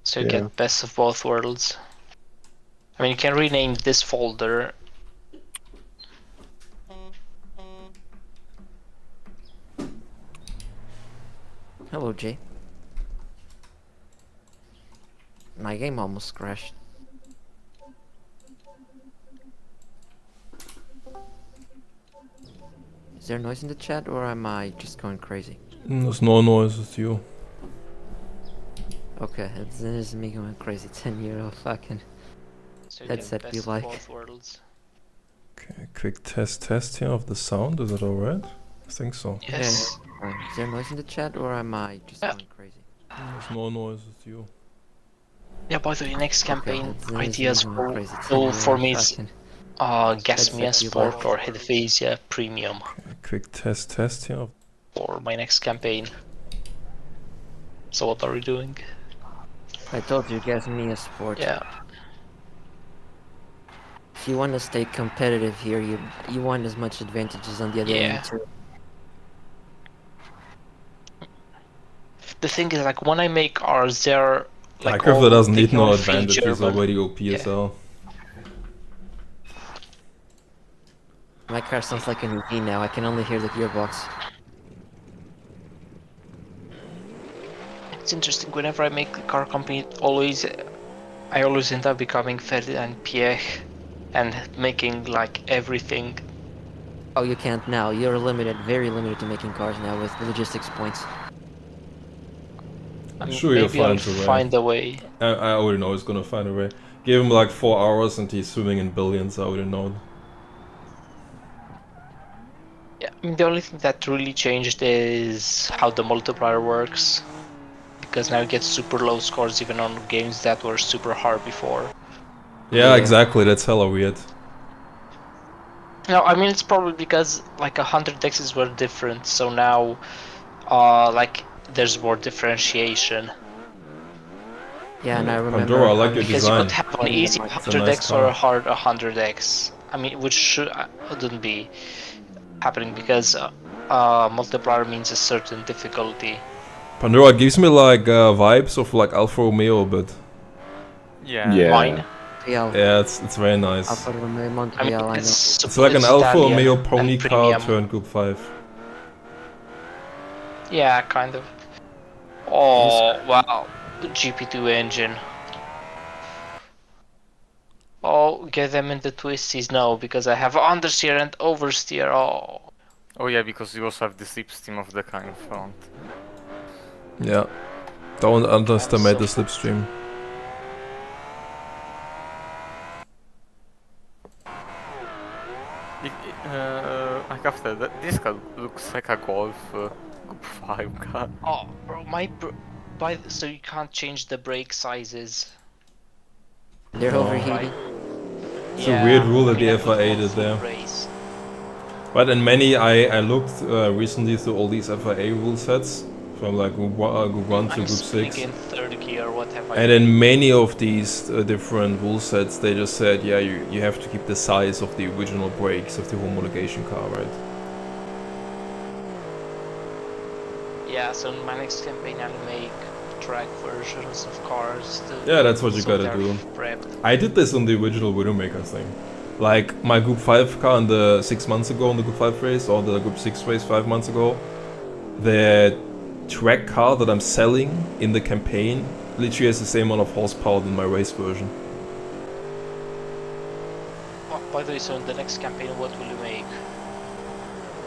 So you get best of both worlds. I mean, you can rename this folder. Hello, Jay. My game almost crashed. Is there noise in the chat, or am I just going crazy? There's no noise, it's you. Okay, this is me going crazy. 10-year-old fucking headset be like. Both worlds. Okay, quick test here of the sound, is it alright? I think so. Yes. Is there noise in the chat, or am I just going crazy? There's no noise, it's you. Yeah, by the way, next campaign ideas for me it's Gas Me Sport or Hedvisia Premium. Okay, quick test here. For my next campaign. So what are we doing? I told you, Gas Me Sport. Yeah. If you want to stay competitive here, you want as much advantages on the other end too. The thing is, like, when I make ours, they're like Minecraft doesn't need no advantage, he's already OP as hell. My car sounds like an EV now, I can only hear the gearbox. It's interesting, whenever I make the car company, I always end up becoming Ferdinand Piech and making like everything. Oh, you can't now, you're limited, very limited to making cars now with logistics points. I'm sure you'll find a way. I already know he's gonna find a way. Give him like 4 hours and he's swimming in billions, I already know. Yeah, I mean, the only thing that really changed is how the multiplier works. Because now you get super low scores even on games that were super hard before. Yeah, exactly, that's hella weird. No, I mean, it's probably because like 100 dexes were different, so now like there's more differentiation. Yeah, and I remember Pandora, I like your because design. you could have an easy 100x or a hard 100x. I mean, which shouldn't be happening because multiplier means a certain difficulty. Pandora gives me like vibes of like Alfa Romeo a bit. Yeah. Mine? Yeah, it's very nice. Alfa Romeo Montreal, I know. It's like an Alfa Romeo pony car turned Group 5. Yeah, kind of. Oh, wow. The GP2 engine. Oh, get them in the twisties. No, because I have understeer and oversteer. Oh. Oh yeah, because you also have the slipstream of the car in front. Yeah. Don't underestimate the slipstream. Like after that, this car looks like a Golf Group 5 car. Oh, bro, so you can't change the brake sizes. They're overheating. It's a weird rule that the FIA did there. But in many, I looked recently through all these FIA rule sets from like Group 1 to Group 6. In third gear, what have I and in many of these different rule sets, they just said, yeah, you have to keep the size of the original brakes of the homologation car, right? Yeah, so in my next campaign I'll make track versions of cars. Yeah, that's what you gotta do. Prepped. I did this on the original Widowmaker thing. Like my Group 5 car in the 6 months ago in the Group 5 race, or the Group 6 race 5 months ago, the track car that I'm selling in the campaign literally has the same amount of horsepower than my race version. Oh, by the way, so in the next campaign, what will you make?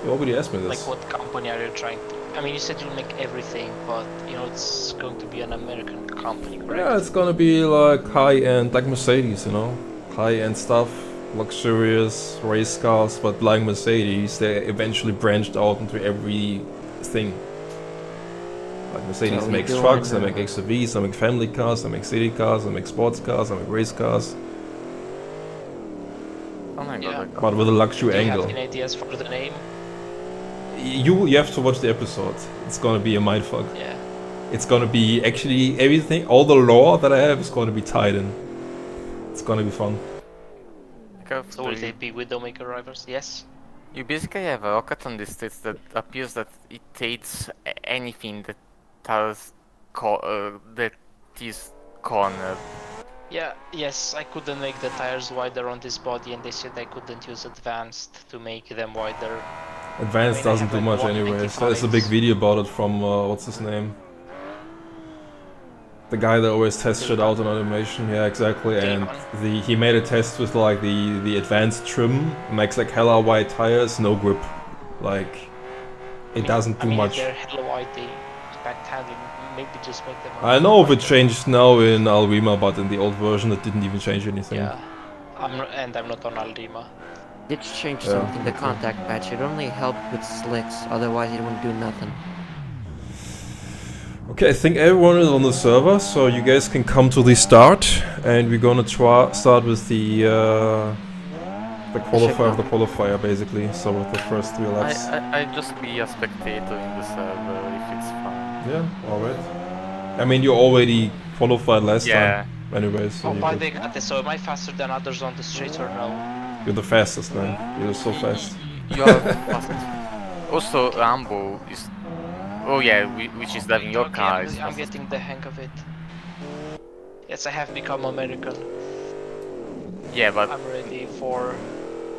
Nobody asked me this. Like, what company are you trying to... I mean, you said you'll make everything, but, you know, it's going to be an American company, correct? Yeah, it's gonna be like high-end, like Mercedes, you know? High-end stuff, luxurious race cars, but like Mercedes, they eventually branched out into everything. Like Mercedes makes trucks, they make XUVs, they make family cars, they make city cars, they make sports cars, they make race cars. Oh my god. But with a luxury angle. Do you have any ideas for the name? You have to watch the episode. It's gonna be a mindfuck. Yeah. It's gonna be actually everything, all the lore that I have is gonna be tied in. It's gonna be fun. So will they be Widowmaker rivals? Yes. You basically have a rocket on this stage that appears that it takes anything that has that is corner. Yeah, yes, I couldn't make the tires wider on this body, and they said I couldn't use advanced to make them wider. Advanced I doesn't have do like much 190 anyways. There's a big tires. video about it from, what's his name? The guy that always tests shit out on automation, yeah, exactly. And he made a test with like the advanced trim, makes like hella wide tires, no grip. Like, it doesn't do much. If they're hella wide, they impact handling, maybe just make them. I know if it changed now in Alrima, but in the old version it didn't even change anything. Yeah, I'm not on Aldima. Did change something, the contact patch. It only helped with slicks, otherwise it wouldn't do nothing. Okay, I think everyone is on the server, so you guys can come to the start, and we're gonna start with the qualifier of the qualifier, basically. So with the first 3 laps. I just be a spectator in the server if it's fun. Yeah, alright. I mean, you already qualified last time, anyway. So by the way, so am I faster than others on the straight or no? You're the fastest, man. You're so fast. You are fast. Also, Rambo is. Oh yeah, which is driving your car. I'm getting the hang of it. Yes, I have become American. Yeah, but I'm ready for.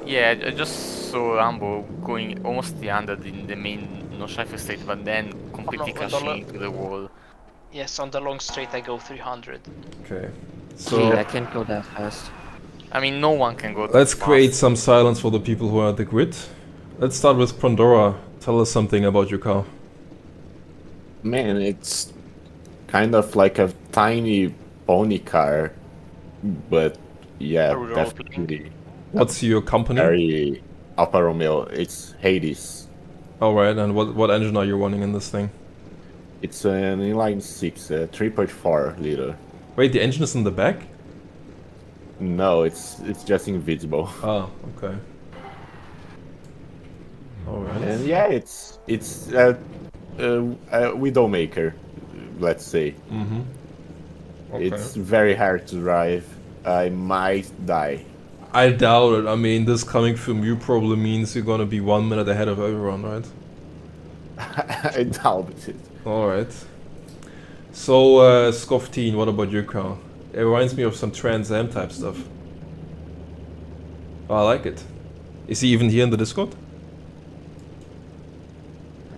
Yeah, I just saw Rambo going almost 300 in the main Nordschleife straight, but then completely crashing into the wall. Yes, on the long straight I go 300. Okay. So I can't go that fast. I mean, no one can go that let's fast. create some silence for the people who are at the grid. Let's start with Pandora. Tell us something about your car. Man, it's kind of like a tiny pony car, but yeah, definitely. What's your company? Very Alfa Romeo. It's Hades. Alright, and what engine are you running in this thing? It's an inline 6, 3.4 liter. Wait, the engine is in the back? No, it's just invisible. Oh, okay. Alright. And yeah, it's a Widowmaker, let's say. Mm-hmm. Okay. It's very hard to drive. I might die. I doubt it. I mean, this coming from you probably means you're gonna be 1 minute ahead of everyone, right? I doubt it. Alright. So, Scofteen, what about your car? It reminds me of some Trans Am type stuff. Oh, I like it. Is he even here in the Discord?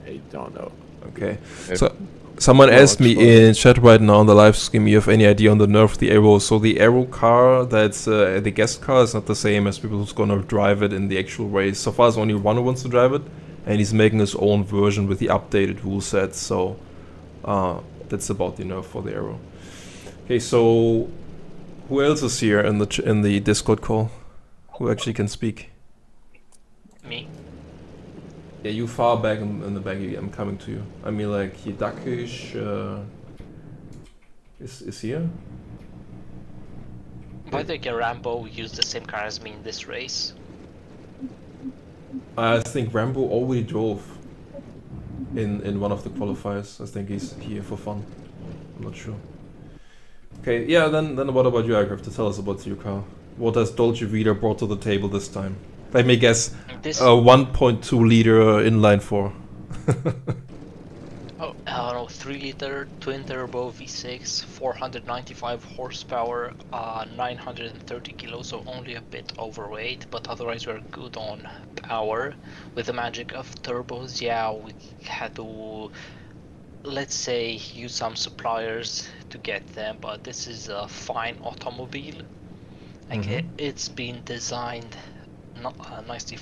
I don't know. Okay. So, someone asked me in chat right now on the live stream, you have any idea on the nerf of the Aero? So the Aero car, that's the guest car, is not the same as people who's gonna drive it in the actual race. So far, it's only one who wants to drive it, and he's making his own version with the updated rule set. So that's about the nerf for the Aero. Okay, so who else is here in the Discord call? Who actually can speak? Me. Yeah, you far back in the back. I'm coming to you. I mean, like Hidakish is here. By the way, Rambo used the same car as me in this race. I think Rambo already drove in one of the qualifiers. I think he's here for fun. I'm not sure. Okay, yeah. Then what about you, Aircraft? To tell us about your car. What has Dolce Vita brought to the table this time? Let me guess. This 1.2 liter inline 4. Oh, no, 3 liter twin turbo V6, 495 horsepower, 930 kilos, so only a bit overweight, but otherwise we're good on power. With the magic of turbos, yeah, we had to, let's say, use some suppliers to get them, but this is a fine automobile. Like it's been designed nicely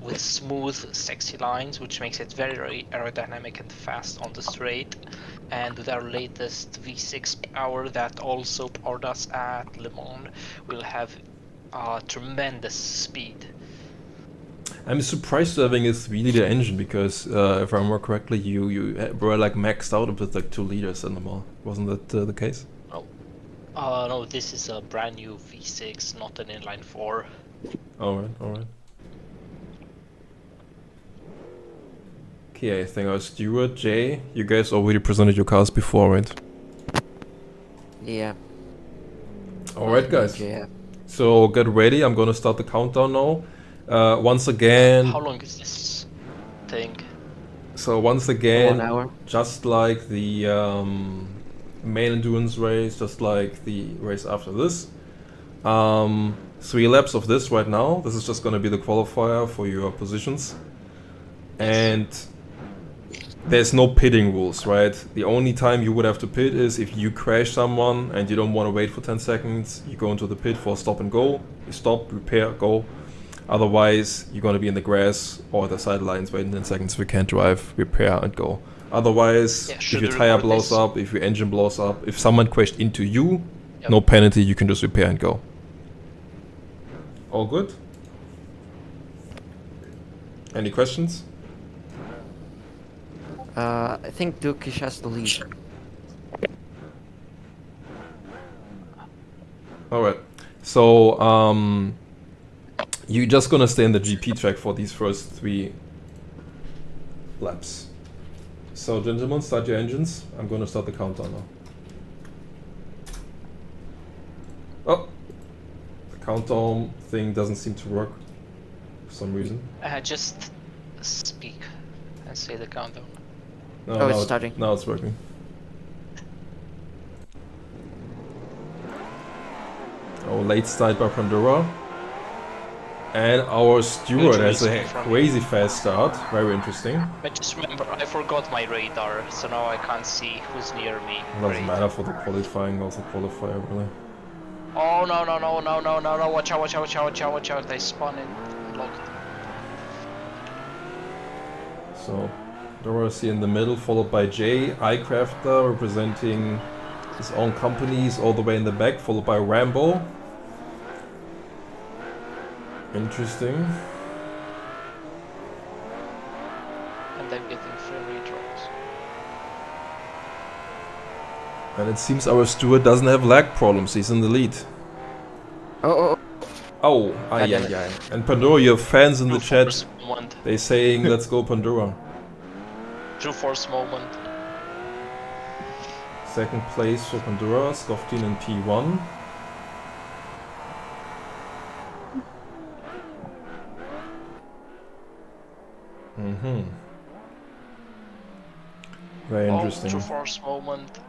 with smooth, sexy lines, which makes it very aerodynamic and fast on the straight. And with our latest V6 power that also powered us at Le Mans, we'll have tremendous speed. I'm surprised having a 3 liter engine because, if I remember correctly, you were like maxed out with like 2 liters in the mall. Wasn't that the case? No, this is a brand new V6, not an inline 4. Alright. Okay, I think our Stuart, Jay, you guys already presented your cars before, right? Yeah. Alright, guys. Yeah. So get ready, I'm gonna start the countdown now. Once again... How long is this thing? So once again, 1 hour. just like the main endurance race, just like the race after this. 3 laps of this right now. This is just going to be the qualifier for your positions. And there's no pitting rules, right? The only time you would have to pit is if you crash someone and you don't want to wait for 10 seconds. You go into the pit for stop and go. You stop, repair, go. Otherwise, you're going to be in the grass or the sidelines waiting 10 seconds if you can't drive, repair and go. Otherwise, if your tire blows up, if your engine blows up, if someone crashed into you, no penalty, you can just repair and go. All good? Any questions? I think Dukish has the lead. Alright, so you're just gonna stay in the GP track for these first 3 laps. So gentlemen, start your engines. I'm gonna start the countdown now. Oh! The countdown thing doesn't seem to work for some reason. Just speak and say the countdown. No, Oh, it's starting. Now it's working. Oh, late start by Pandora. And our steward has a crazy fast start. Very interesting. But just remember, I forgot my radar, so now I can't see who's near me. It doesn't matter for the qualifying, also qualifier really. Oh no no no no no no no! Watch out! Watch out! Watch out! Watch out! Watch out! They spawn in locked. So, Dora's here in the middle, followed by Jay, iCrafter representing his own companies all the way in the back, followed by Rambo. Interesting. And they're getting free retros. And it seems our steward doesn't have lag problems, he's in the lead. Oh. Oh, ay. And Pandora, you have fans in the chat. They saying, let's go Pandora. True force moment. Second place for Pandora, Skoftin in P1. Very interesting. True force moment.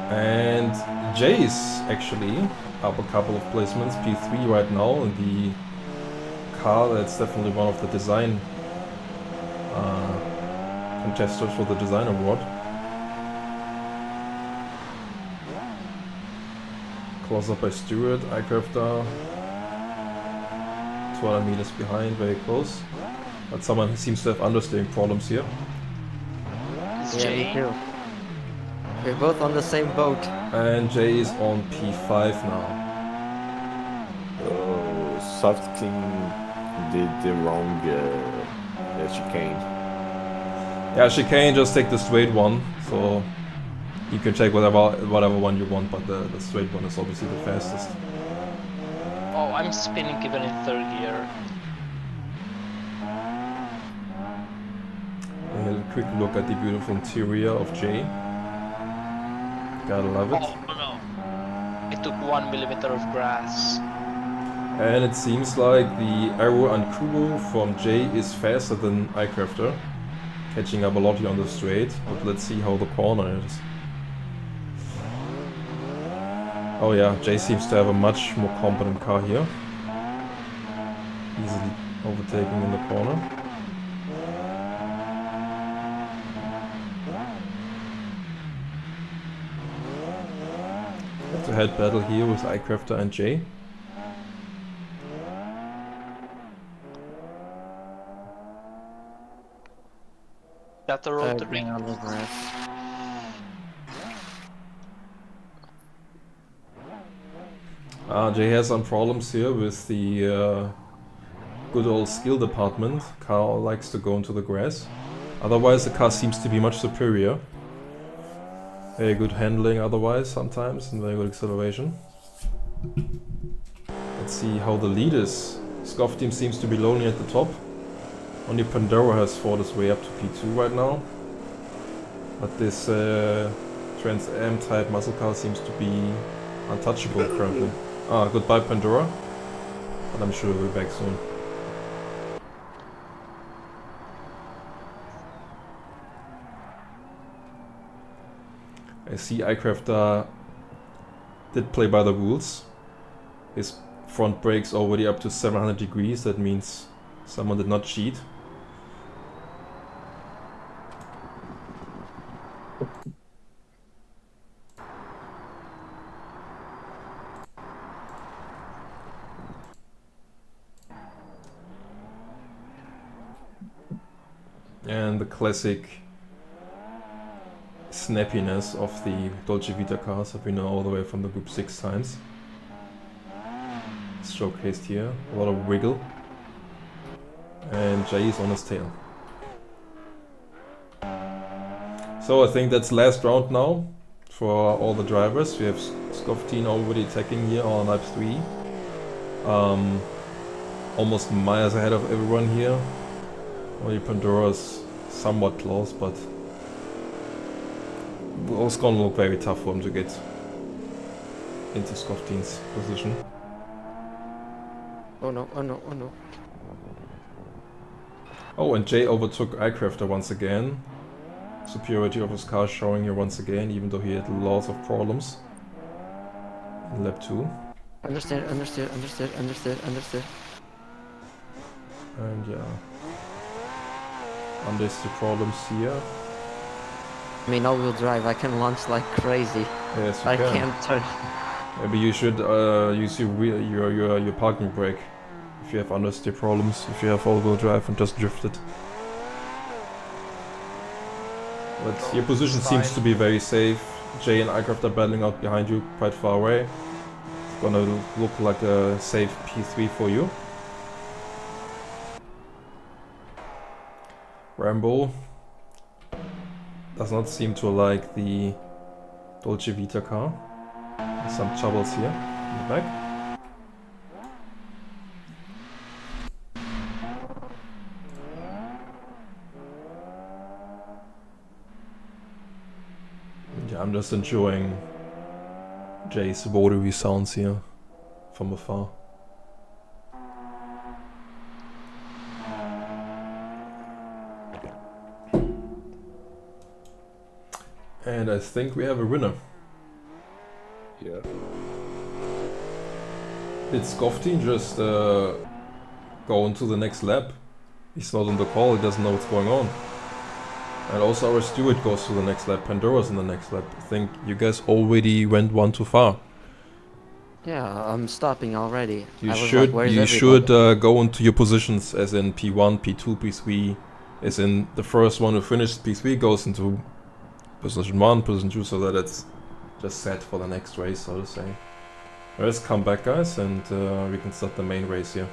And Jay's actually up a couple of placements, P3 right now in the car. That's definitely one of the design contestants for the design award. Close up by Stewart, iCrafter. 200 meters behind, very close. But someone seems to have understeering problems here. Yeah, me too. We're both on the same boat. And Jay is on P5 now. Oh, Soft King did the wrong chicane. Yeah, chicane, just take the straight one. So you can take whatever one you want, but the straight one is obviously the fastest. Oh, I'm spinning even in 3rd gear. A quick look at the beautiful interior of Jay. Gotta love it. Oh no! It took 1 millimeter of grass. And it seems like the Aero and Kubo from Jay is faster than iCrafter. Catching up a lot here on the straight, but let's see how the corner is. Oh yeah, Jay seems to have a much more competent car here. Easily overtaking in the corner. Head-to-head battle here with iCrafter and Jay. Got the road to ring. On the grass. Jay has some problems here with the good old skill department. Car likes to go into the grass. Otherwise the car seems to be much superior. Very good handling otherwise sometimes and very good acceleration. Let's see how the lead is. Scoff team seems to be lonely at the top. Only Pandora has fought his way up to P2 right now. But this Trans Am type muscle car seems to be untouchable currently. Ah, goodbye Pandora. But I'm sure we'll be back soon. I see iCrafter did play by the rules. His front brake's already up to 700 degrees, that means someone did not cheat. And the classic snappiness of the Dolce Vita cars that we know all the way from the Group 6 times. It's showcased here, a lot of wiggle. And Jay is on his tail. So I think that's last round now for all the drivers. We have Skoftin already attacking here on lap 3. Almost miles ahead of everyone here. Only Pandora's somewhat close, but it's gonna look very tough for him to get into Skoftin's position. Oh no, oh no, oh no. Oh, and Jay overtook iCrafter once again. Superiority of his car showing here once again, even though he had lots of problems in lap 2. Understood, understood, understood, understood, understood. And yeah. Understood problems here. I mean, all-wheel drive, I can launch like crazy. Yes, you I can. can't turn. Maybe you should use your parking brake if you have understeer problems, if you have all-wheel drive and just drift it. But your position seems to be very safe. Jay and iCraft are battling out behind you quite far away. It's gonna look like a safe P3 for you. Rambo does not seem to like the Dolce Vita car. There's some troubles here in the back. Yeah, I'm just enjoying Jay's rotary sounds here from afar. And I think we have a winner. Yeah. Did Skoftin just go into the next lap? He's not on the call, he doesn't know what's going on. And also our steward goes to the next lap, Pandora's in the next lap. I think you guys already went one too far. Yeah, I'm stopping already. You I was should like, where's you everybody? should go into your positions as in P1, P2, P3. As in the first one who finished P3 goes into position 1, position 2, so that it's just set for the next race, so to say. Let's come back, guys, and we can start the main race here.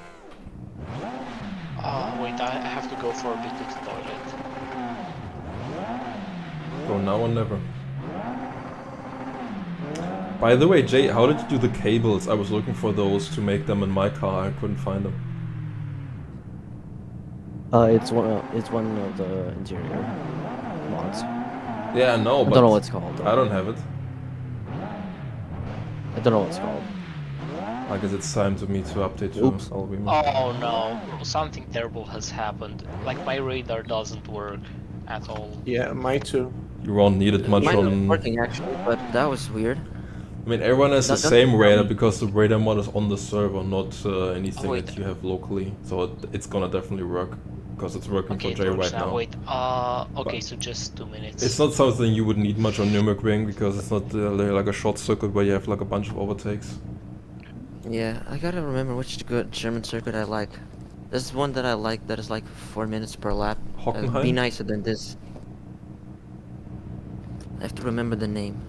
Wait, I have to go for a bit to the toilet. Go now or never. By the way, Jay, how did you do the cables? I was looking for those to make them in my car, I couldn't find them. It's one of the interior mods. Yeah, I know, I but don't know what it's called. I don't have it. I don't know what it's called. I guess it's time to me to update you. Oops. Oh no, something terrible has happened. Like my radar doesn't work at all. Yeah, mine too. You won't need it much Mine was on... working actually, but that was weird. I mean, everyone has the That doesn't same tell radar me. because the radar mod is on the server, not anything Wait. that you have locally. So it's gonna definitely work, because it's working Okay, for Jay George, right now. wait. Okay, so just 2 minutes. It's not something you would need much on Nürburgring, because it's not like a short circuit where you have like a bunch of overtakes. Yeah, I gotta remember which good German circuit I like. There's one that I like that is like 4 minutes per lap. Hockenheim? Be nicer than this. I have to remember the name.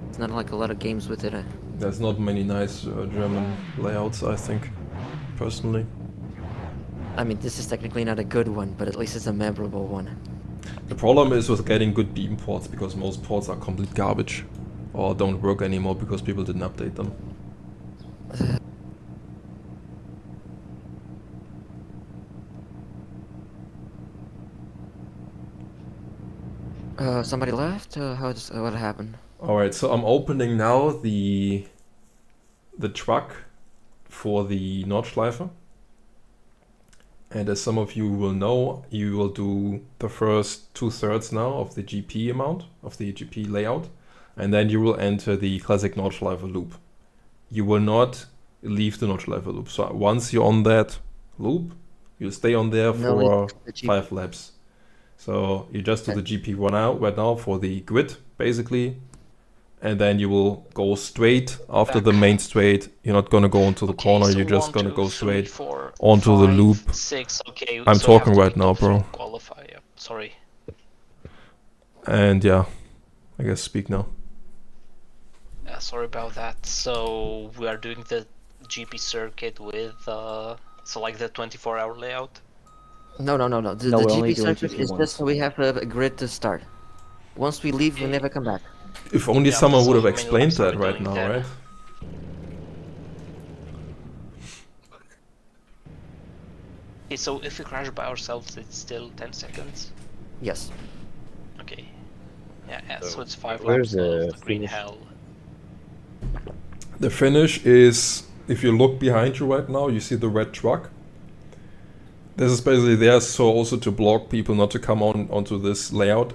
It's not like a lot of games with it. There's not many nice German layouts, I think, personally. I mean, this is technically not a good one, but at least it's a memorable one. The problem is with getting good beam ports, because most ports are complete garbage. Or don't work anymore because people didn't update them. Somebody left? What happened? Alright, so I'm opening now the truck for the Nordschleife. And as some of you will know, you will do the first 2/3 now of the GP amount, of the GP layout. and then you will enter the classic Nordschleife loop. You will not leave the Nordschleife loop. So once you're on that loop, you'll stay on there for 5 laps. So you just do the GP right now for the grid, basically, and then you will go straight after the main straight. You're not gonna go into the corner. So you're just 1, gonna 2, go 3, straight 4, onto the 5, loop. 6. Okay, I'm so I have talking to right now, go through bro. Qualifier. Sorry. And yeah, I guess speak now. Sorry about that. So we are doing the GP circuit with so like the 24-hour layout. No. The, No, the we're only GP doing circuit GP is once. just so we have a grid to start. Once we leave, we never come back. If only Yeah, someone so would have how many explained laps are that we right doing now, then? right? Okay, so if we crash by ourselves, it's still 10 seconds. Yes. Okay. Yeah, so it's 5 where's laps the of the green finish? hell. The finish is, if you look behind you right now, you see the red truck. This is basically there so also to block people not to come onto this layout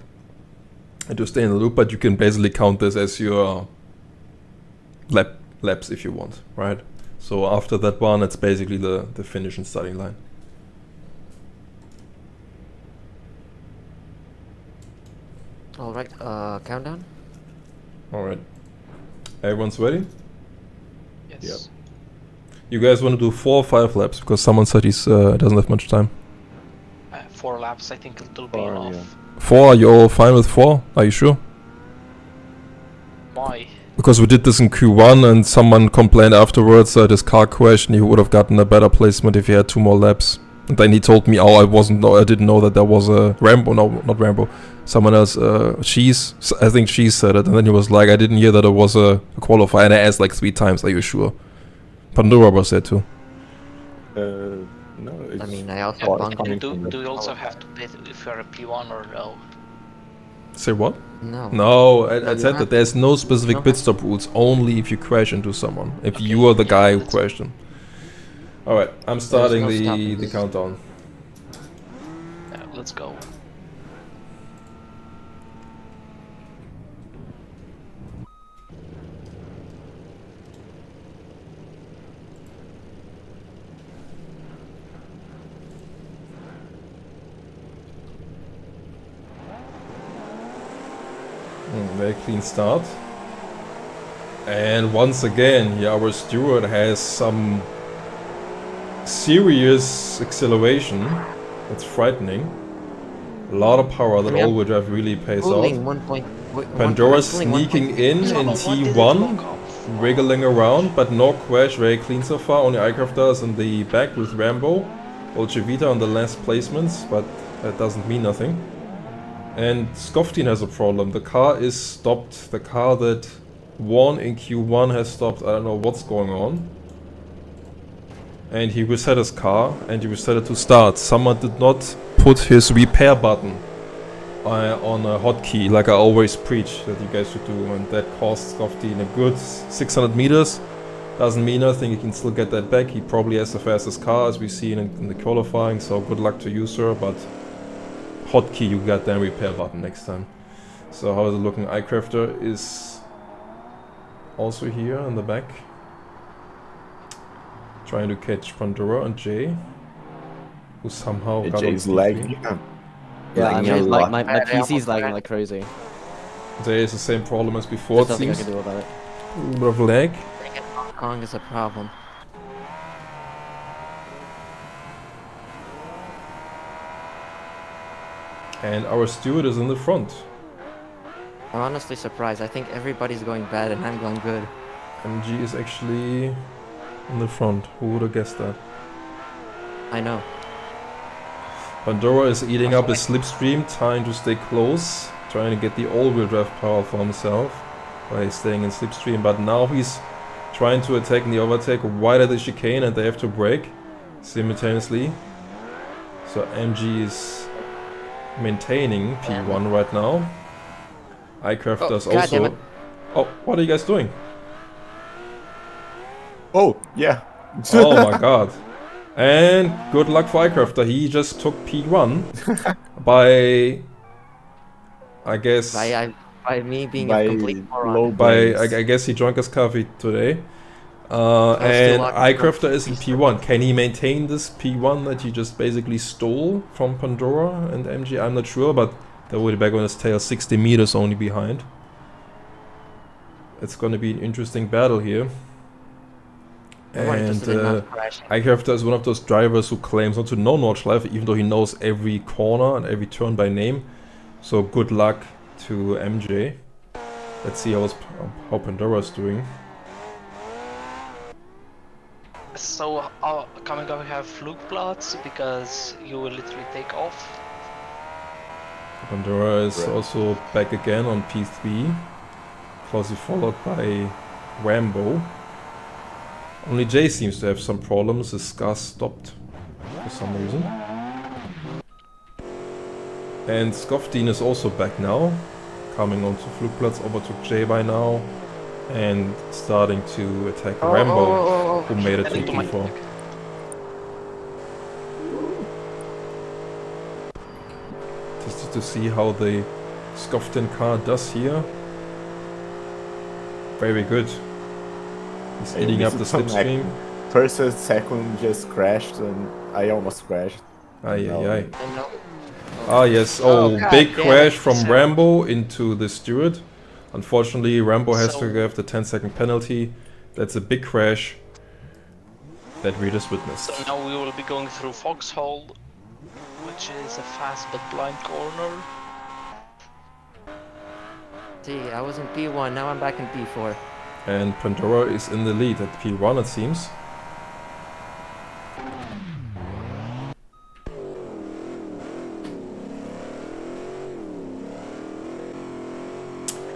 and to stay in the loop, but you can basically count this as your laps if you want, right? So after that one, it's basically the finish and starting line. All right. Countdown. All right. Everyone's ready? Yes. Yep. You guys want to do 4 or 5 laps? Because someone said he's doesn't have much time. 4 laps, I think it'll be 4, enough. yeah. 4? Are you all fine with 4? Are you sure? Why? Because we did this in Q1 and someone complained afterwards that his car crashed and he would have gotten a better placement if he had 2 more laps. And then he told me, oh, I didn't know that there was a Rambo, no, not Rambo, someone else, Cheese, I think Cheese said it, and then he was like, I didn't hear that it was a qualifier, and I asked like 3 times, are you sure? Pandora was there too. No, it's I mean, I also Well, bunked coming it. from the- Do you also have to pay if you're a P1 or no? Say what? No. No, I you said have- that there's no specific don't pit have- stop rules, only if you crash into someone, if Okay, you are the yeah, guy who that's- crashed him. Alright, I'm starting no the stopping this. countdown. Yeah, let's go. Very clean start. And once again, here our steward has some serious acceleration. That's frightening. A lot of power that Yeah. all-wheel drive really pays Pulling out. 1 point. Pandora pulling sneaking in Come on, what did it T1, block off? wriggling around, but no crash, very clean so far. Only iCraft is in the back with Rambo. Bolchevita on the last placements, but that doesn't mean nothing. And Skoftin has a problem. The car is stopped. The car that won in Q1 has stopped. I don't know what's going on. And he reset his car and he reset it to start. Someone did not put his repair button on a hotkey like I always preach that you guys should do. And that costs Skoftin a good 600 meters. Doesn't mean nothing. He can still get that back. He probably has the fastest car as we see in the qualifying. So good luck to you, sir. But hotkey, you got that repair button next time. So how is it looking? iCrafter is also here in the back, trying to catch Pandora and Jay, who somehow got Jay's on lagging. Yeah, I Lagging a mean, lot. my PC's lagging like crazy. Jay is the same problem as before, There's it nothing I seems. can do about it. A little bit of lag. Hong Kong is a problem. And our steward is in the front. I'm honestly surprised. I think everybody's going bad and I'm going good. MG is actually in the front. Who would have guessed that? I know. Pandora is eating up his slipstream, trying to stay close, trying to get the all-wheel drive power for himself by staying in slipstream, but now he's trying to attack in the overtake right at the chicane and they have to brake simultaneously. So MG is maintaining P1 right now. iCraft does God damn also... it. Oh, what are you guys doing? Oh, yeah. Oh my god. And good luck for iCrafter. He just took P1 by, I guess, By me being a by complete moron. low By brains. I guess he drank his coffee today. was still And lucky from iCrafter is in P1. Can he maintain this P1 that he just basically stole from Pandora and MG? I'm not sure, but they're already back on his tail, 60 meters only behind. It's gonna be an interesting battle here. I'm more And interested in not crashing. iCrafter is one of those drivers who claims not to know Nordschleife, even though he knows every corner and every turn by name. So good luck to MJ. Let's see how Pandora's doing. So, coming up, we have Flugplatz because you will literally take off. Pandora is Right. also back again on P3, closely followed by Rambo. Only Jay seems to have some problems, his car stopped for some reason. And Skoftin is also back now, coming onto Flugplatz, overtook Jay by now, and starting to attack Rambo, who made it to P4. Just to see how the Skoftin car does here. Very good. He's Hey, eating this up the is some slipstream. First and second just crashed and I almost crashed. Aye, No. aye, aye. I know. Ah, yes. Oh, Oh, God big damn crash it. from So- Rambo into the steward. Unfortunately, Rambo has So- to have the 10-second penalty. That's a big crash that we just witnessed. So now we will be going through Foxhole, which is a fast but blind corner. See, I was in P1, now I'm back in P4. And Pandora is in the lead at P1, it seems.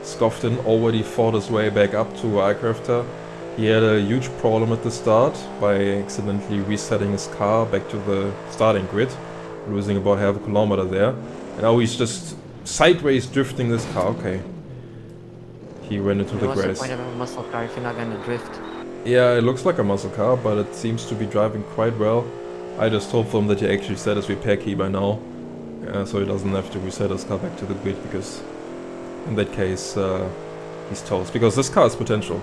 Skoftin already fought his way back up to iCrafter. He had a huge problem at the start by accidentally resetting his car back to the starting grid, losing about half a kilometer there. And now he's just sideways drifting this car. Okay. He ran into the What's the grass. point of a muscle car if you're not gonna drift? Yeah, it looks like a muscle car, but it seems to be driving quite well. I just hope for him that he actually set his repair key by now, so he doesn't have to reset his car back to the grid, because in that case he's toast. Because this car has potential.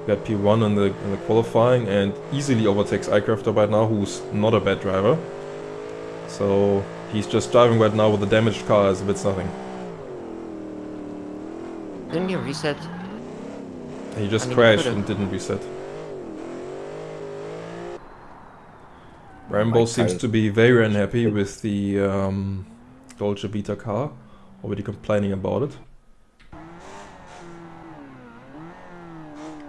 Got P1 in the qualifying and easily overtakes iCrafter right now, who's not a bad driver. So he's just driving right now with a damaged car as if it's nothing. Didn't you reset? He just I mean, he crashed could've. and didn't reset. Rambo My seems car- to be very unhappy with the Dolce Vita car, already complaining about it.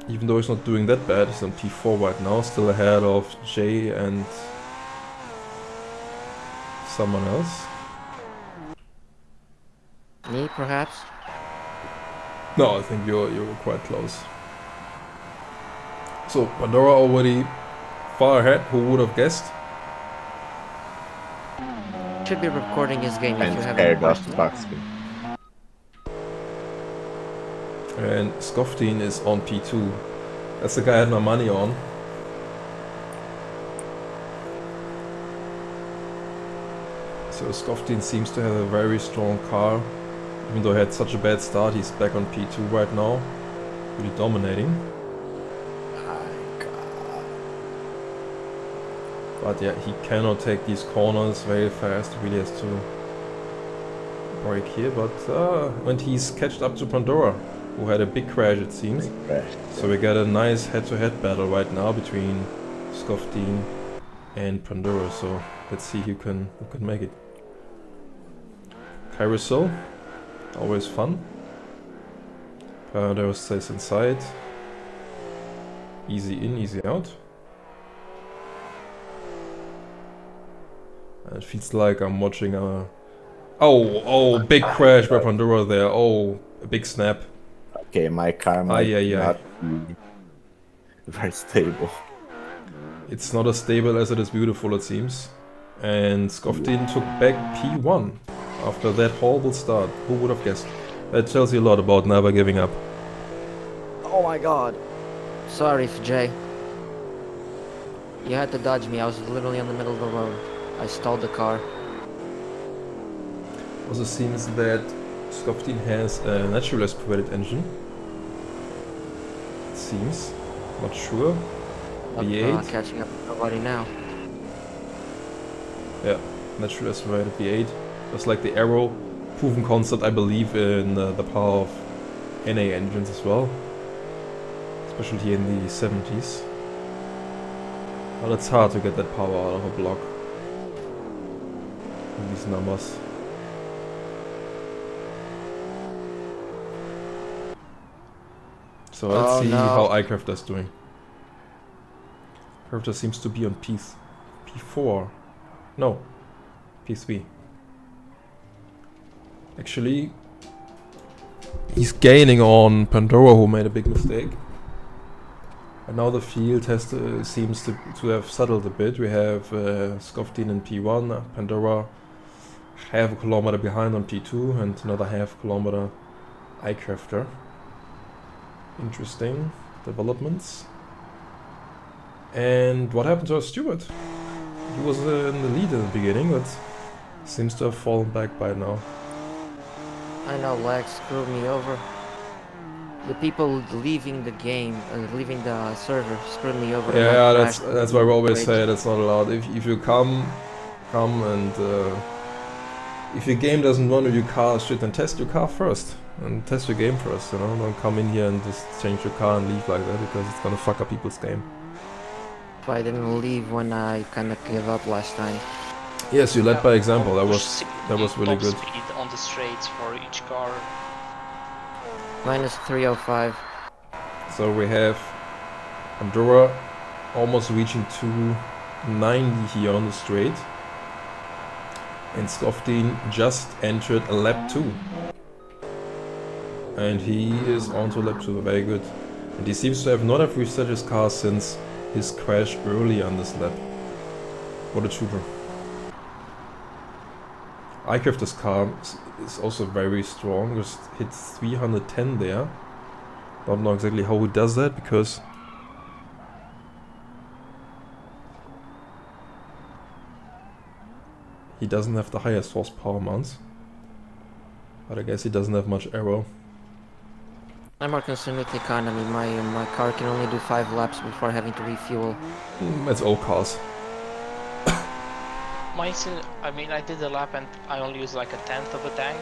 Even though he's not doing that bad, he's on P4 right now, still ahead of Jay and someone else. Me, perhaps? No, I think you're quite close. So Pandora already far ahead. Who would have guessed? Should be recording his game if And you have scared any off questions. Buxby. And Skoftin is on P2. That's the guy I had my money on. So Skoftin seems to have a very strong car. Even though he had such a bad start, he's back on P2 right now. Really dominating. But yeah, he cannot take these corners very fast. He really has to brake here. But and he's catched up to Pandora, who had a big crash, it seems. Crashed. So we got a nice head-to-head battle right now between Skoftin and Pandora. So let's see who can make it. Carousel, always fun. Pandora stays inside. Easy in, easy out. And it feels like I'm watching a... Oh, big crash by Pandora there. Oh, a big snap. Okay, my car might Aye. not be very stable. It's not as stable as it is beautiful, it seems. And Skoftin took back P1 after that horrible start. Who would have guessed? That tells you a lot about never giving up. Oh my god. Sorry, Jay. You had to dodge me. I was literally in the middle of the road. I stalled the car. Also seems that Skoftin has a naturally aspirated engine. It seems. Not sure. V8. Catching up with nobody now. Yeah, naturally aspirated V8. Just like the Arrow. Proven concept, I believe, in the power of NA engines as well. Especially in the 70s. But it's hard to get that power out of a block. With these numbers. So let's see how iCraft is doing. Crafter seems to be on P4. No, P3. Actually, he's gaining on Pandora, who made a big mistake. And now the field seems to have settled a bit. We have Skoftin in P1, Pandora half a kilometer behind on P2, and another half kilometer iCrafter. Interesting developments. And what happened to our steward? He was in the lead in the beginning, but seems to have fallen back by now. I know, lag screwed me over. The people leaving the game, leaving the server, screwed me over. Yeah, that's why we always say it's not allowed. If you come and if your game doesn't run with your car shit, then test your car first and test your game first. You know, don't come in here and just change your car and leave like that, because it's gonna fuck up people's game. I didn't leave when I kind of gave up last time. Yes, you led by example. That was really good. Speed on the straights for each car. Minus 305. So we have Pandora almost reaching 290 here on the straight. And Skoftin just entered a lap 2. And he is onto lap 2, very good. And he seems to have not have reset his car since his crash early on this lap. What a trooper. iCraft's car is also very strong, just hit 310 there. Don't know exactly how he does that, because he doesn't have the highest horsepower mounts. But I guess he doesn't have much aero. I'm more concerned with the economy. My car can only do 5 laps before having to refuel. It's all cars. I mean, I did a lap and I only used like a tenth of a tank.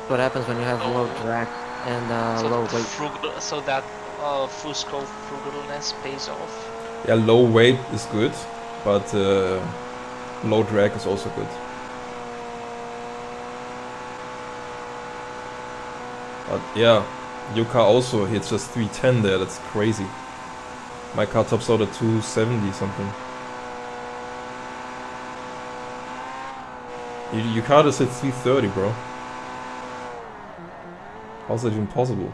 What happens when you have low drag and low weight? So that Fusco frugalness pays off. Yeah, low weight is good, but low drag is also good. But yeah, your car also hits just 310 there, that's crazy. My car tops out at 270 something. Your car just hit 330, bro. How's that even possible?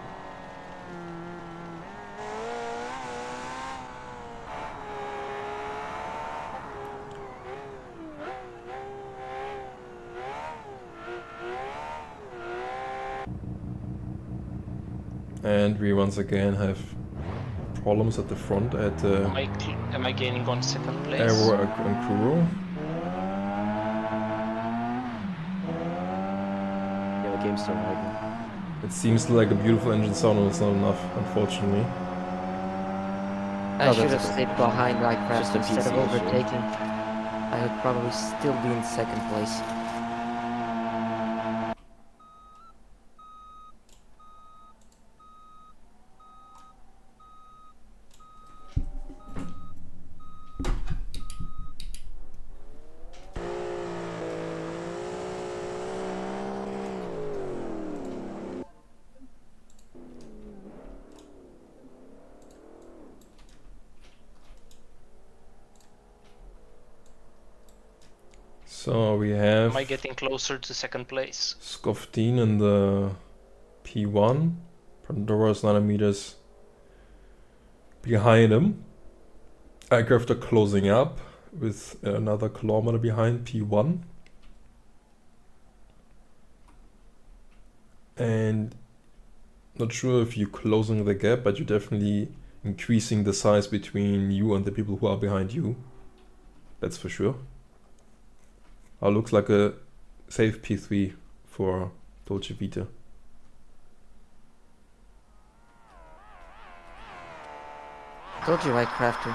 And we once again have problems at the front at Am I gaining on second place? Aero and Kuro. Yeah, the game's still lagging. It seems like a beautiful engine sound, and it's not enough, unfortunately. I should have stayed behind like Just crap a instead of PC issue. overtaking. I would probably still be in second place. So we have Am I getting closer to second place? Skoftin in the P1. Pandora's 9 meters behind him. Aircraft are closing up with another kilometer behind P1. And not sure if you're closing the gap, but you're definitely increasing the size between you and the people who are behind you. That's for sure. Looks like a save P3 for Dolce Vita. Told you, right, Crafter.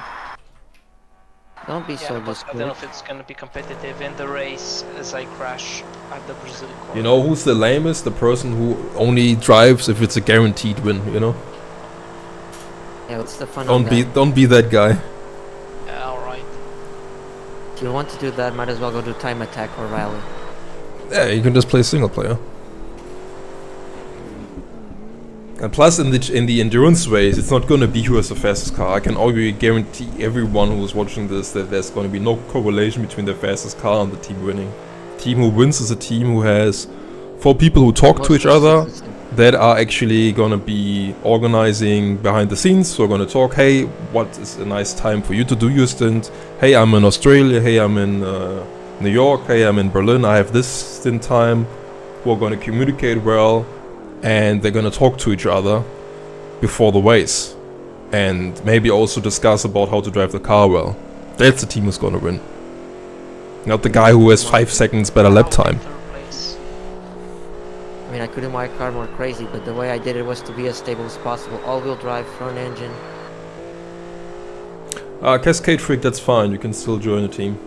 Don't be so Yeah, but I don't know discouraged. if it's gonna be competitive in the race as I crash at the Brazil corner. You know who's the lamest? The person who only drives if it's a guaranteed win, you know? Yeah, what's the fun of that? Don't be that guy. Yeah, alright. If you want to do that, might as well go do Time Attack or Rally. Yeah, you can just play single player. And plus, in the endurance race, it's not gonna be who has the fastest car. I can already guarantee everyone who is watching this that there's gonna be no correlation between the fastest car and the team winning. Team who wins is a team who has 4 people who talk to each other that are actually gonna be organizing behind the scenes. So we're gonna talk, hey, what is a nice time for you to do your stint? Hey, I'm in Australia. Hey, I'm in New York. Hey, I'm in Berlin. I have this stint time. We're gonna communicate well. And they're gonna talk to each other before the race, and maybe also discuss about how to drive the car well. That's the team who's gonna win, not the guy who has 5 seconds better lap time. I mean, I could do my car more crazy, but the way I did it was to be as stable as possible. All-wheel drive, front engine. Cascade Freak, that's fine. You can still join the team.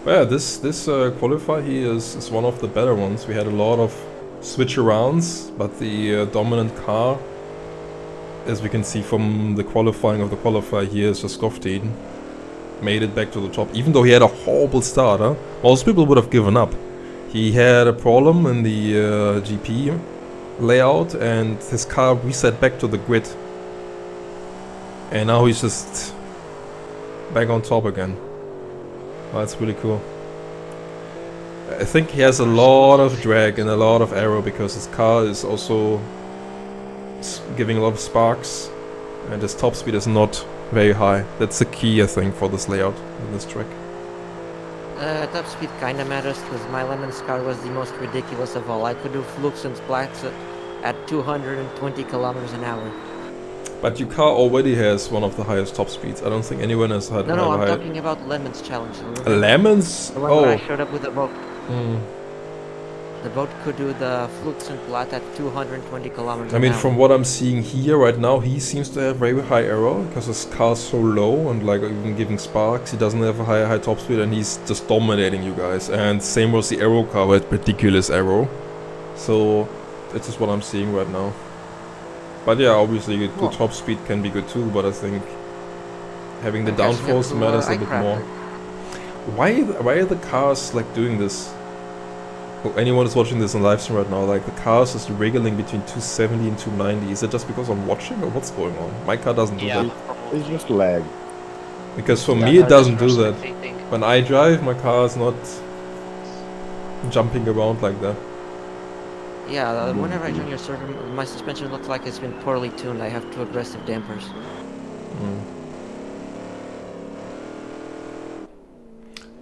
But yeah, this qualifier here is one of the better ones. We had a lot of switch-arounds, but the dominant car, as we can see from the qualifying of the qualifier here, is Skoftin. Made it back to the top, even though he had a horrible start. Huh? Most people would have given up. He had a problem in the GP layout, and his car reset back to the grid. And now he's just back on top again. That's really cool. I think he has a lot of drag and a lot of aero because his car is also giving a lot of sparks, and his top speed is not very high. That's the key, I think, for this layout in this track. Top speed kinda matters because my Lemon's car was the most ridiculous of all. I could do flukes and splats at 220 kilometers an hour. But your car already has one of the highest top speeds. I don't think anyone has had No, I'm high. talking about Lemon's challenge. Lemons? The one where I showed up with the boat. Mm. The boat could do the flukes and plat at 220 kilometers I mean, an hour. from what I'm seeing here right now, he seems to have very high aero because his car's so low and like even giving sparks. He doesn't have a high top speed and he's just dominating you guys. And same was the aero car with ridiculous aero. So this is what I'm seeing right now. But yeah, obviously the top speed can be good too, but I think having the downforce matters a bit more. Why are the cars like doing this? Well, anyone is watching this on live stream right now, like the cars is wriggling between 270 and 290. Is it just because I'm watching or what's going on? My car doesn't do that. It's just lag. Because for me it doesn't do that. When I drive, my car is not jumping around like that. Yeah, whenever I join your server, my suspension looks like it's been poorly tuned. I have 2 aggressive dampers.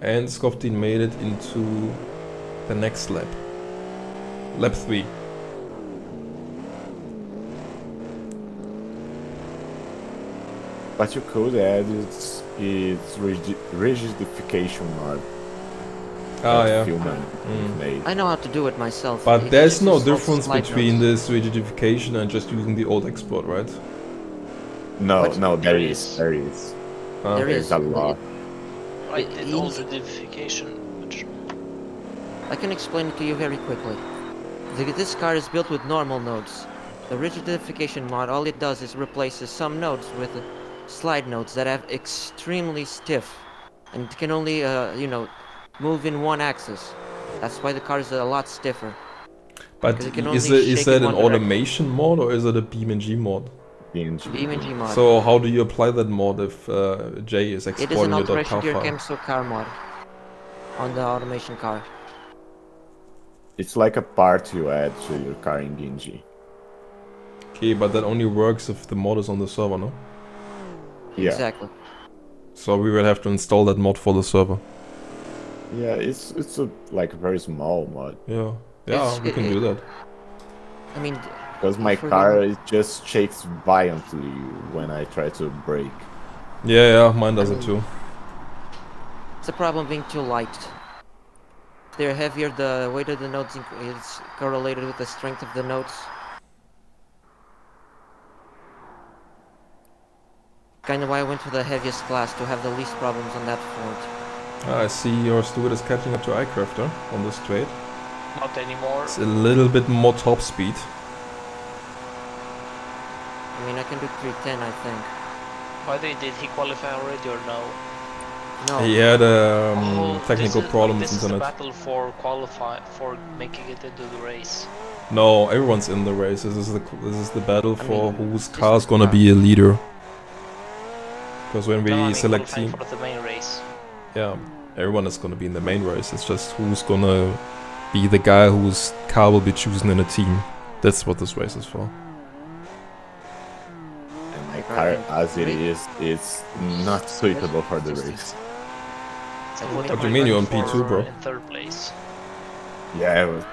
And Skoftin made it into the next lap. Lap 3. What you could add is rigidification mod. Ah, yeah. Human made. I know how to do it myself. But It's there's just no install difference slide between notes. this rigidification and just using the old export, right? No, What? no, there There is. is. There is. There There's is. a lot. I did all the modification, which I can explain it to you very quickly. This car is built with normal nodes. The rigidification mod, all it does is replaces some nodes with slide nodes that have extremely stiff and can only, move in one axis. That's why the car is a lot stiffer. But 'Cause it can is only shake that in an one direction. automation mod or is it a BeamNG mod? BeamNG mod. So how do you apply that mod if Jay is It is an exporting your alteration to your .car file? Kemso car mod on the automation car. It's like a part you add to your car in BeamNG. Okay, but that only works if the mod is on the server, no? Yeah. Exactly. So we will have to install that mod for the server. Yeah, it's a like very small mod. Yeah, yeah, we can do that. I mean, Because my For car the- it just shakes violently when I try to brake. Yeah, yeah, mine does it too. It's a problem being too light. If they're heavier, the weight of the nodes is correlated with the strength of the nodes. Kinda why I went for the heaviest class, to have the least problems on that front. I see your steward is catching up to iCrafter on this trade. Not anymore. It's a little bit more top speed. I mean, I can do 310, I think. By the way, did he qualify already or no? No. He had technical this is, problems This is internet. the battle for for making it into the race. No, everyone's in the race. This is the battle for mean, whose this car's is gonna car. be a leader. Because when we No, I mean select qualifying team, for the main race. yeah, everyone is gonna be in the main race. It's just who's gonna be the guy whose car will be chosen in a team. That's what this race is for. And my car, as it is, it's not suitable for the race. So What am do you I mean you're going on P2, for bro? In third place. Yeah,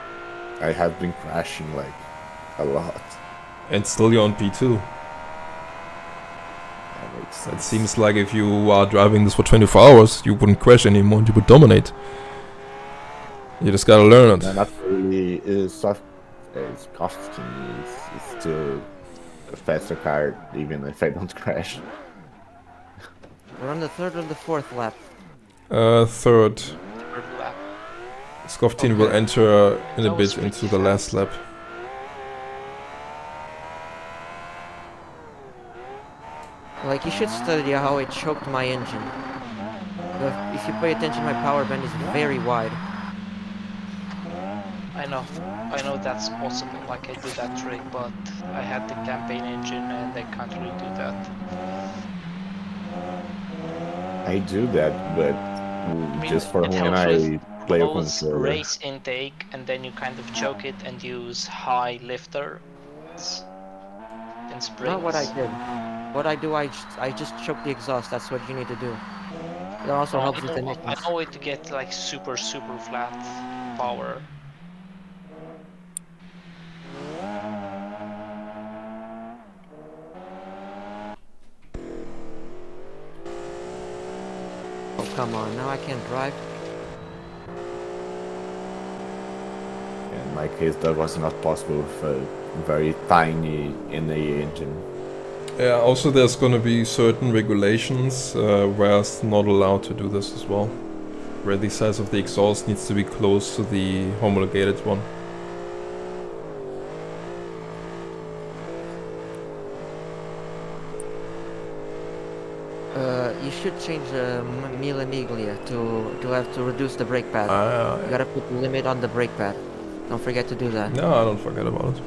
I have been crashing like a lot. And still you're on P2. That makes It sense. seems like if you are driving this for 24 hours, you wouldn't crash anymore and you would dominate. You just gotta learn No, it. not really. It's costing me. It's still a faster car, even if I don't crash. We're on the third or the fourth lap. Third. Third lap. Skoftin will Okay. enter in a That was bit into pretty the last fast. lap. Like, you should study how it choked my engine. If you pay attention, my power band is very wide. I know that's possible. Like I do that trick, but I had the campaign engine and I can't really do that. I do that, but mean, just for it when helps I with play a close controller. race intake, and then you kind of choke it and use high lifter and springs. Not what I did. What I do, I just choke the exhaust. That's what you need to do. That also helps with I emissions. know way to get like super flat power. Oh, come on. Now I can't drive. In my case, that was not possible with a very tiny NA engine. Yeah, also there's gonna be certain regulations where it's not allowed to do this as well. Where the size of the exhaust needs to be close to the homologated one. You should change Mille Miglia to have to reduce the brake pad. You gotta put the limit on the brake pad. Don't forget to do that. No, I don't forget about it.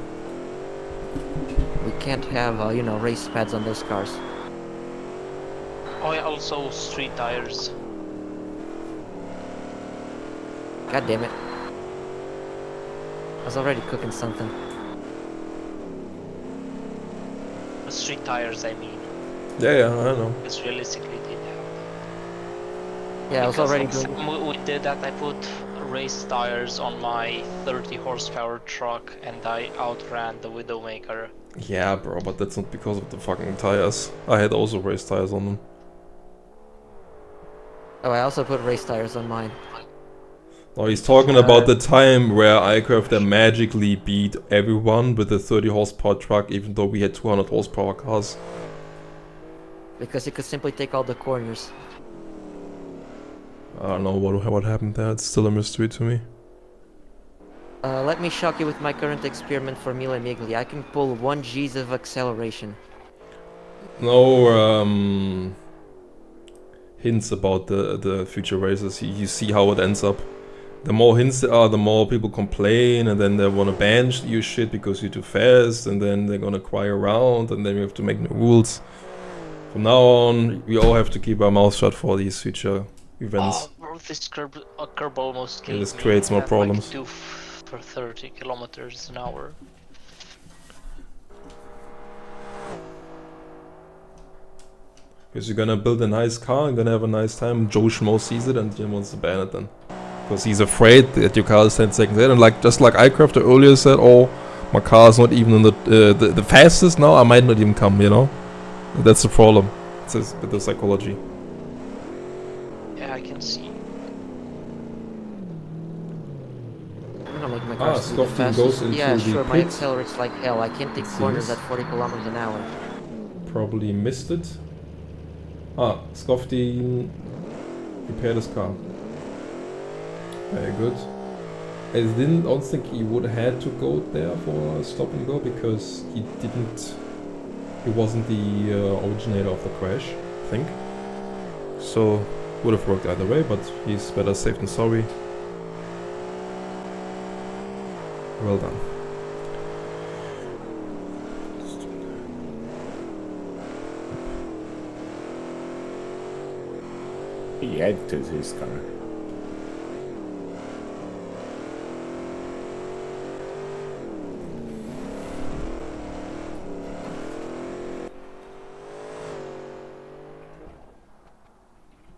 We can't have, you know, race pads on those cars. Oh yeah, also street tires. God damn it. I was already cooking something. Street tires, I mean. Yeah, I know. Because realistically, they have. Yeah, I was Because already next doing. time we did that, I put race tires on my 30 horsepower truck and I outran the Widowmaker. Yeah, bro, but that's not because of the fucking tires. I had also race tires on them. Oh, I also put race tires on mine. No, he's talking about the time where iCrafter magically beat everyone with a 30 horsepower truck, even though we had 200 horsepower cars. Because it could simply take all the corners. I don't know what happened there. It's still a mystery to me. Let me shock you with my current experiment for Mille Miglia. I can pull 1 G's of acceleration. No hints about the future races. You see how it ends up. The more hints there are, the more people complain, and then they wanna ban you shit because you're too fast, and then they're gonna cry around, and then we have to make new rules. From now on, we all have to keep our mouth shut for these future events. Oh, bro, this curb almost killed this me. creates more I had, problems. Like, 2 for 30 kilometers an hour. Because you're gonna build a nice car, and gonna have a nice time. Joe Schmo sees it and he wants to ban it then. Because he's afraid that your car is 10 seconds in, and like just like iCrafter earlier said, oh, my car is not even in the fastest now, I might not even come, you know? That's the problem. It's with the psychology. Yeah, I can see. cars to be the Scotty fastest. goes into Yeah, the sure, my pit. accelerate's like hell. I can't take corners at 40 kilometers an hour. Probably missed it. Scotty repaired his car. Very good. I don't think he would have had to go there for a stop and go because he wasn't the originator of the crash, I think. So would have worked either way, but he's better safe than sorry. Well done. He added to his car.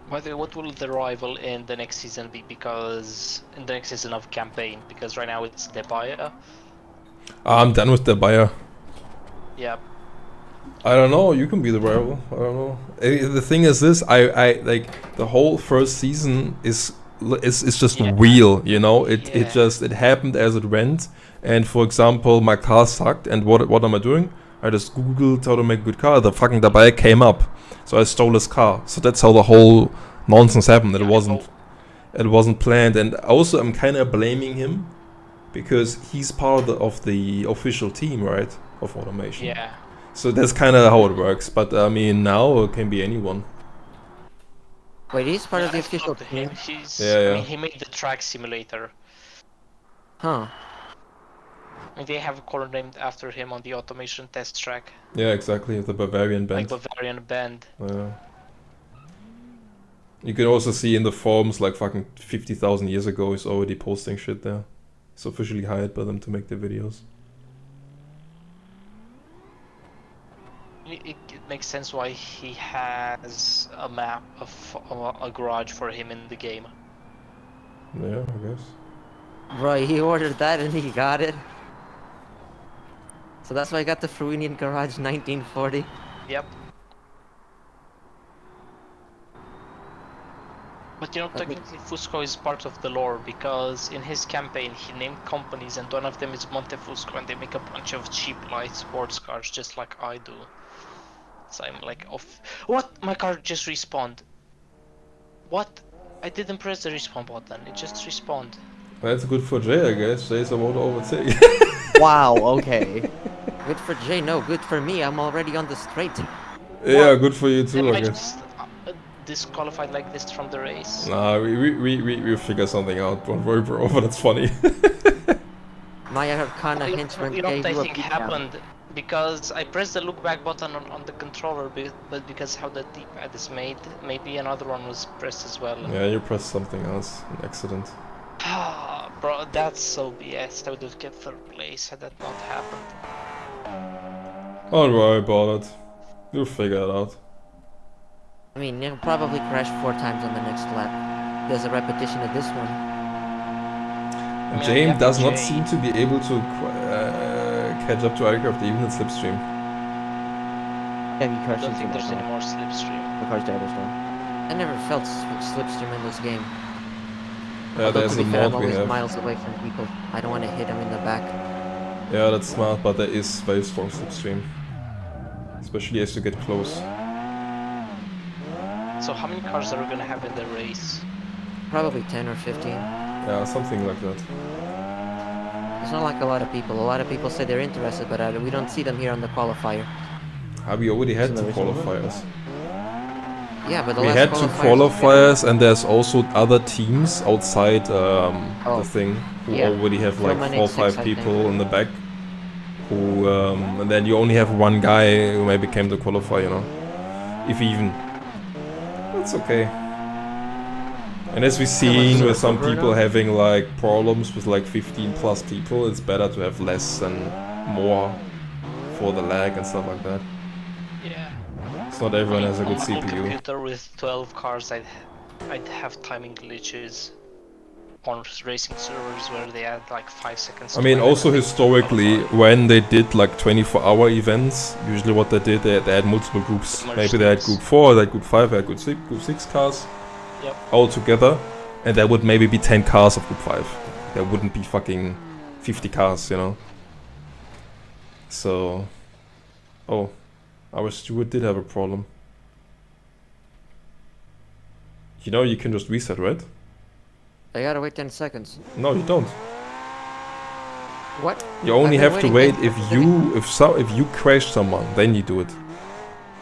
By the way, what will the rival in the next season be? Because in the next season of campaign, because right now it's the buyer. I'm done with the buyer. Yeah. I don't know. You can be the rival. I don't know. The thing is this: I like the whole first season is just real. You know, it happened as it went. And for example, my car sucked, and what am I doing? I just googled how to make a good car. The fucking buyer came up, so I stole his car. So that's how the whole nonsense happened. It wasn't planned, and also I'm kind of blaming him because he's part of the official team, right, of automation. Yeah. So that's kind of how it works, but I mean now it can be anyone. Wait, he's part of the I official spoke to him. team? Yeah. I mean, he made the track simulator. Huh. And they have a car named after him on the automation test track. Yeah, exactly, the Bavarian band. Like Bavarian Band. Yeah. You can also see in the forums like fucking 50,000 years ago he's already posting shit there. He's officially hired by them to make the videos. It makes sense why he has a map of a garage for him in the game. Yeah, I guess. Right, he ordered that and he got it. So that's why I got the Fruinian Garage 1940. Yep. But you know, technically Fusco is part of the lore because in his campaign he named companies and one of them is Montefusco and they make a bunch of cheap light sports cars just like I do. So I'm like off. What? My car just respawned. What? I didn't press the respawn button, it just respawned. That's good for Jay, I guess. Jay's about to overtake. Wow, okay. Good for Jay, no, good for me. I'm already on the straight. Yeah, good for you too, Am I I guess. just disqualified like this from the race? Nah, we'll figure something out. Don't worry, bro, but that's funny. My Arcana henchman You know gave what you I a think beatdown. happened? Because I pressed the look back button on the controller, but because how the D-pad is made, maybe another one was pressed as well. Yeah, you pressed something else. An accident. Ah, bro, that's so BS. I would have kept third place had that not happened. Don't worry about it. We'll figure it out. I mean, he'll probably crash 4 times on the next lap. There's a repetition of this one. I mean, James does not Jay- seem to be able to catch up to aircraft even in slipstream. Yeah, he I crashed don't into think my there's car. any more slipstream. The car's dead as well. I never felt slipstream in this game. Yeah, Although, there's to a be fair, I'm mod we always have. miles away from people. I don't want to hit them in the back. Yeah, that's smart, but there is very strong slipstream. Especially as you get close. So how many cars are we gonna have in the race? Probably 10 or 15. Yeah, something like that. It's not like a lot of people. A lot of people say they're interested, but we don't see them here on the qualifier. We already had Isn't two there a reason? qualifiers. Yeah, but the We last had two qualifiers, and there's also other teams outside the thing who yeah. already have like Roman 4 or 86, 5 I people think. in the back. Who and then you only have one guy who maybe came to qualify, you know, if even. That's okay. And as we've seen with some people having like problems with like 15 plus people, it's better to have less than more for the lag and stuff like that. Yeah. It's not everyone has a good On a CPU. computer with 12 cars, I'd have timing glitches on racing servers where they had like 5 seconds. I to mean, win also and historically, qualify. when they did like 24-hour events, usually what they did, they had multiple groups. Merge Maybe they had teams. group 4, they had group 5, they had group 6 cars. Yep. All together, and there would maybe be 10 cars of group 5. There wouldn't be fucking 50 cars, you know. So, oh, our steward did have a problem. You know, you can just reset, right? I gotta wait 10 seconds. No, you don't. What? You only I've been have to waiting wait 10 seconds. if you crash someone, then you do it.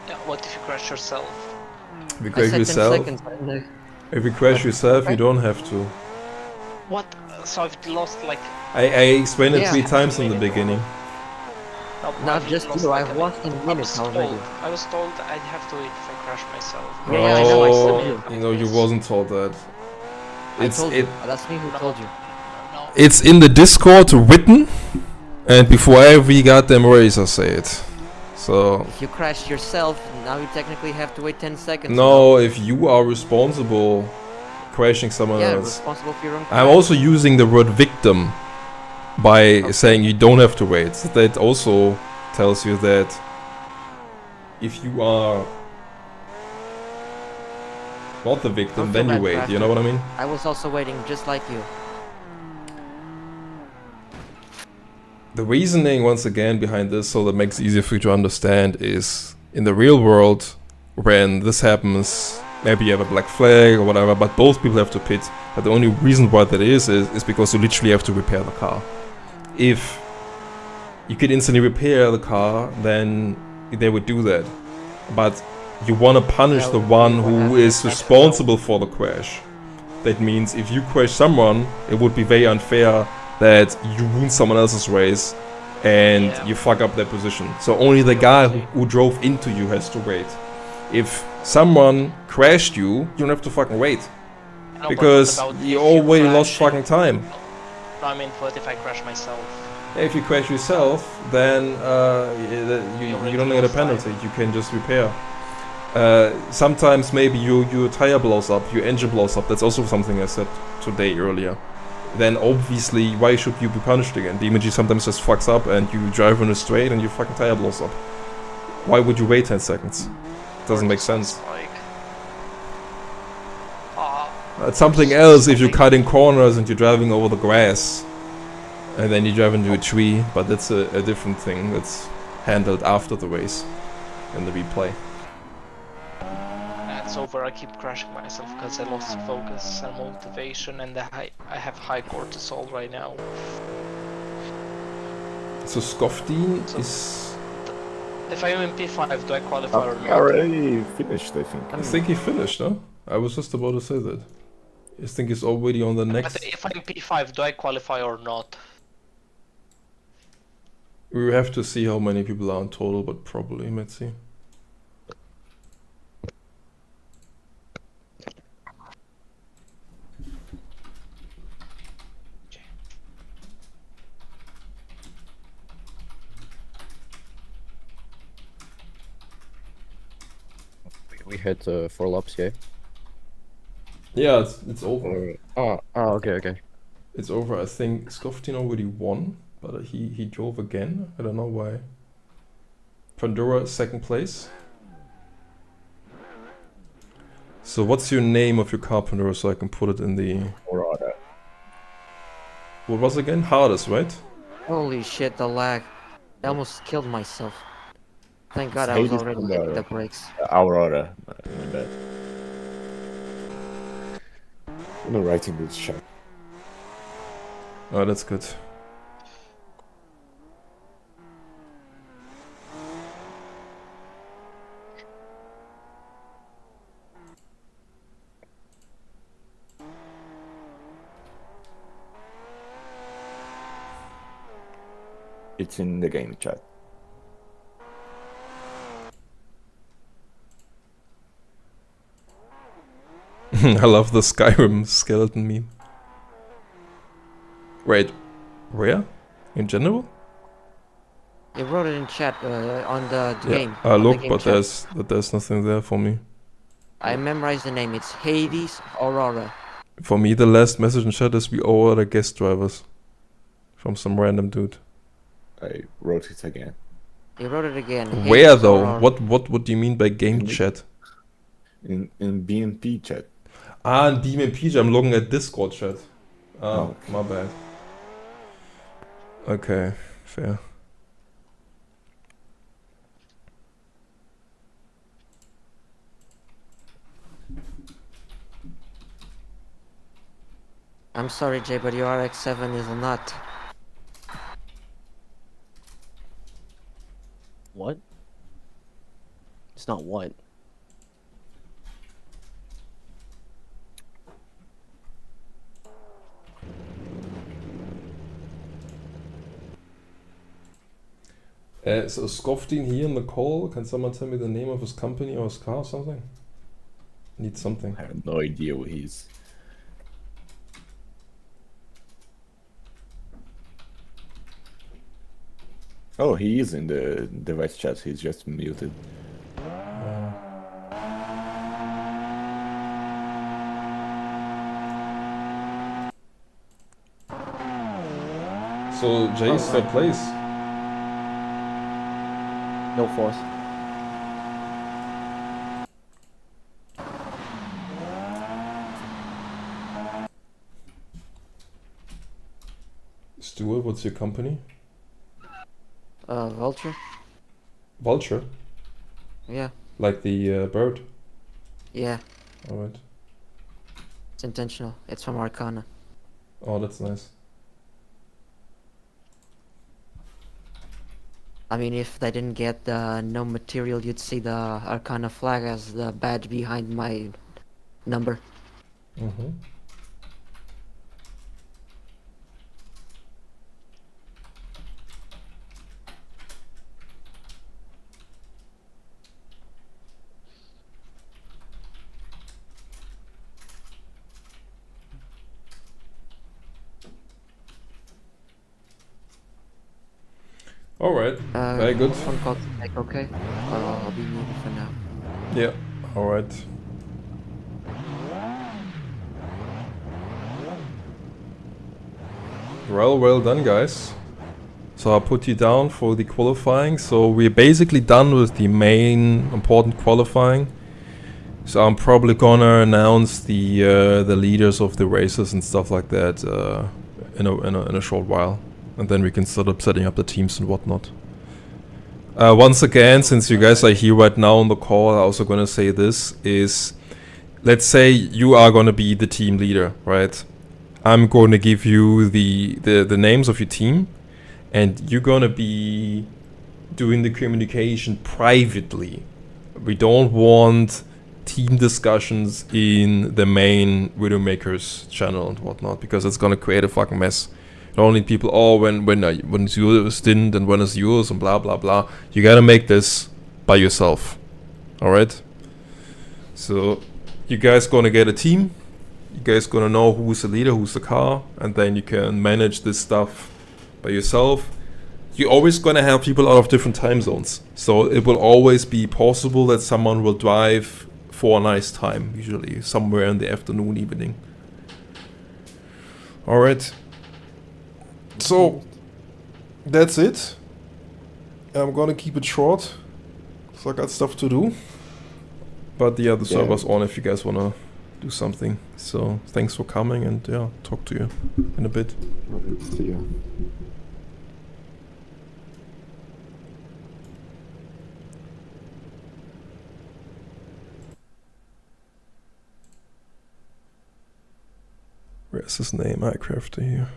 Yeah, what if you crash yourself? If you I crash said 10 yourself, seconds. if you crash yourself, you okay. don't have to. What? So I've lost like... I explained it Yeah. 3 times in the beginning. No, Not I've just lost, you, like, I've a lost in I was minutes already. I was told I'd have to wait if I crash myself. Yeah, I know, I Oh, told you. you know, you wasn't told that. I told you. That's me who told you. No. It's in the Discord written, and before every goddamn race I say it. So If you crashed yourself, now you technically have to wait 10 seconds. no, if you are responsible crashing someone Yeah, else. responsible for your own I'm crash. also using the word victim by saying you don't have to wait. That also tells you that if you are not the victim, Don't then feel you bad, wait. Crafter. You know what I mean? I was also waiting just like you. The reasoning, once again, behind this, so that makes it easier for you to understand, is in the real world, when this happens, maybe you have a black flag or whatever, but both people have to pit. But the only reason why that is because you literally have to repair the car. If you could instantly repair the car, then they would do that. But you want to punish the one who is responsible for the crash. That means if you crash someone, it would be very unfair that you ruin someone else's race and you fuck up their position. So only the guy who drove into you has to wait. If someone crashed you, you don't have to fucking wait. No, Because but what about you if already crash lost and- fucking time. No, I mean, what if I crash myself? If you crash yourself, then you don't get a penalty. You can just repair. Sometimes maybe your tire blows up, your engine blows up. That's also something I said today earlier. Then obviously, why should you be punished again? BeamNG sometimes just fucks up and you drive on a straight and your fucking tire blows up. Why would you wait 10 seconds? Doesn't make sense. Like, It's something else if you're cutting corners and you're driving over the grass and then you drive into a tree, but that's a different thing. That's handled after the race in the replay. it's over. I keep crashing myself because I lost focus and motivation, and I have high cortisol right now. So Skoftin So- is... If I'm in P5, do I qualify or I not? already finished, I think. I think he finished, no? I was just about to say that. I think he's already on the But next... if I'm P5, do I qualify or not? We will have to see how many people are in total, but probably, let's see. We had 4 laps, yeah? Yeah, it's over. Okay. It's over. I think Skoftin already won, but he drove again. I don't know why. Pandora, second place. So what's your name of your car, Pandora, so I can put it in the... Aurora. What was it again? Hardest, right? Holy shit, the lag. I almost killed myself. Thank God It's I was Hades already and, hitting the brakes. Aurora. My bad. I'm not writing this chat. Oh, that's good. It's in the game chat. I love the Skyrim skeleton meme. Wait, where? In general? They wrote it in chat on the game. I on the look, game but chat. there's nothing there for me. I memorized the name. It's Hades Aurora. For me, the last message in chat is we order guest drivers from some random dude. I wrote it again. They wrote it again. Where Hades though? Aurora. What do you mean by game In the- chat? In BMP chat. Ah, in BeamNG, I'm looking at Discord chat. Ah, Okay. my bad. Okay, fair. I'm sorry, Jay, but your RX-7 is a nut. What? It's not what? So Skoftin here in the call. Can someone tell me the name of his company or his car or something? Need something. I have no idea who he is. Oh, he is in the device chat. He's just muted. So Jay's third place. No fourth. Stuart, what's your company? Vulture? Vulture? Yeah. Like the bird? Yeah. Alright. It's intentional. It's from Arcana. Oh, that's nice. I mean, if they didn't get the no material, you'd see the Arcana flag as the badge behind my number. Mm-hmm. Alright, very good. Phone call to take, okay? I'll be muted for now. Yeah, alright. Well done, guys. So I'll put you down for the qualifying. So we're basically done with the main important qualifying. So I'm probably gonna announce the leaders of the races and stuff like that in a short while, and then we can start up setting up the teams and whatnot. Once again, since you guys are here right now on the call, I'm also gonna say this is, let's say you are gonna be the team leader, right? I'm going to give you the names of your team, and you're gonna be doing the communication privately. We don't want team discussions in the main Widowmakers channel and whatnot, because it's gonna create a fucking mess. You don't need people, oh, when is yours didn't and when is yours and blah blah blah. You gotta make this by yourself. Alright? So you guys gonna get a team. You guys gonna know who's the leader, who's the car, and then you can manage this stuff by yourself. You're always gonna have people out of different time zones, so it will always be possible that someone will drive for a nice time, usually somewhere in the afternoon, evening. Alright. So that's it. I'm gonna keep it short, so I got stuff to do. But the other server's on if you guys wanna do something. So thanks for coming, and yeah, talk to you in a bit. See you. Where's his name? iCrafter here.